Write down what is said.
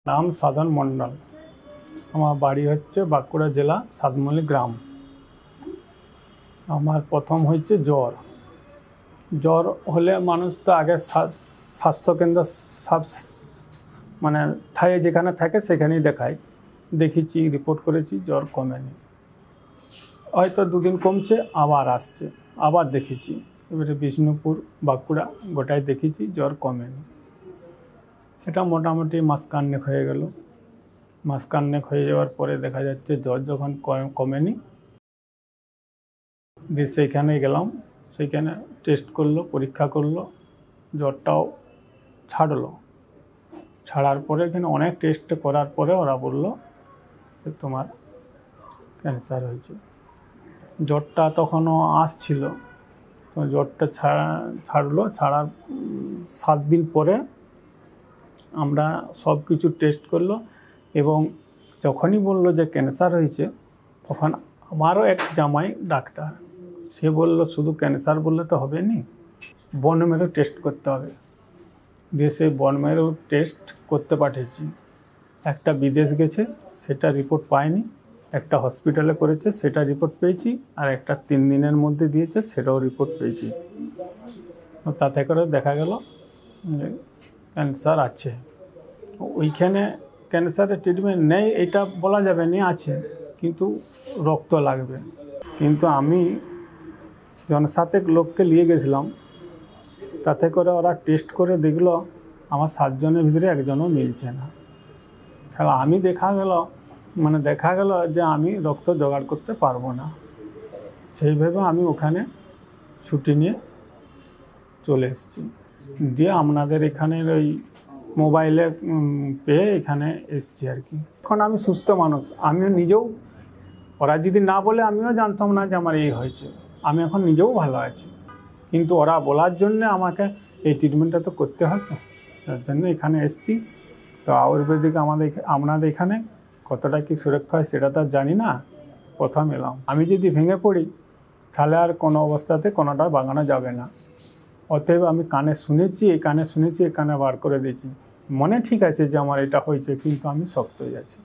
नाम साधन मंडल। আমার বাড়ি হচ্ছে বাঁকুড়া জেলা সাতমলি গ্রাম। আমার প্রথম হচ্ছে জ্বর। জ্বর হলে মানুষ তো আগে স্বাস্থ্যকেন্দ্র মানে ঠায়ে যেখানে থাকে সেখানেই দেখায়। দেখিয়েছি, রিপোর্ট করেছি, জ্বর কমেনি। হয়তো দুদিন কমছে, আবার আসছে, আবার দেখেছি। এবারে বিষ্ণুপুর, বাঁকুড়া গোটায় দেখেছি, জ্বর কমেনি। সেটা মোটামুটি মাসখানেক হয়ে গেল। মাসখানেক হয়ে যাওয়ার পরে দেখা যাচ্ছে জ্বর যখন কমেনি, দিয়ে সেইখানে গেলাম। সেইখানে টেস্ট করলো, পরীক্ষা করলো, জ্বরটাও ছাড়লো। ছাড়ার পরে এখানে অনেক টেস্ট করার পরে ওরা বললো যে তোমার ক্যান্সার হয়েছে। জ্বরটা তখনও আসছিল, তো জ্বরটা ছাড়লো। ছাড়ার 7 দিন পরে আমরা সব কিছু টেস্ট করলো, এবং যখনই বললো যে ক্যান্সার হয়েছে, তখন আমারও এক জামাই ডাক্তার, সে বলল শুধু ক্যান্সার বললে তো হবে না, বোন মেরো টেস্ট করতে হবে। দিয়ে সেই বোন মেরো টেস্ট করতে পাঠিয়েছি। একটা বিদেশ গেছে, সেটা রিপোর্ট পায়নি। একটা হসপিটালে করেছে, সেটা রিপোর্ট পেয়েছি। আর একটা 3 দিনের মধ্যে দিয়েছে, সেটাও রিপোর্ট পেয়েছি। তাতে করে দেখা গেল ক্যান্সার আছে। ওইখানে ক্যান্সারের ট্রিটমেন্ট নেই এটা বলা যাবে না, আছে, কিন্তু রক্ত লাগবে। কিন্তু আমি জনসাতেক লোককে নিয়ে গেছিলাম, তাতে করে ওরা টেস্ট করে দেখলো আমার 7 জনের ভিতরে একজনও মিলছে না। তাহলে আমি দেখা গেল যে আমি রক্ত জোগাড় করতে পারবো না। সেইভাবে আমি ওখানে ছুটি নিয়ে চলে এসেছি। দিয়ে আপনাদের এখানের ওই মোবাইলে পেয়ে এখানে এসছি আর কি। এখন আমি সুস্থ মানুষ, আমিও নিজেও, ওরা যদি না বলে আমিও জানতাম না যে আমার এই হয়েছে। আমি এখন নিজেও ভালো আছি, কিন্তু ওরা বলার জন্য আমাকে এই ট্রিটমেন্টটা তো করতে হবে, তার জন্য এখানে এসছি। তো আয়ুর্বেদিক আপনাদের এখানে কতটা কি সুরক্ষা হয় সেটা তো জানি না, প্রথম এলাম। আমি যদি ভেঙে পড়ি তাহলে আর কোনো অবস্থাতে কোনোটা বাগানো যাবে না। অতএব আমি কানে শুনেছি, এই কানে বার করে দিয়েছি। মনে ঠিক আছে যে আমার এটা হয়েছে, কিন্তু আমি শক্ত হয়ে আছি।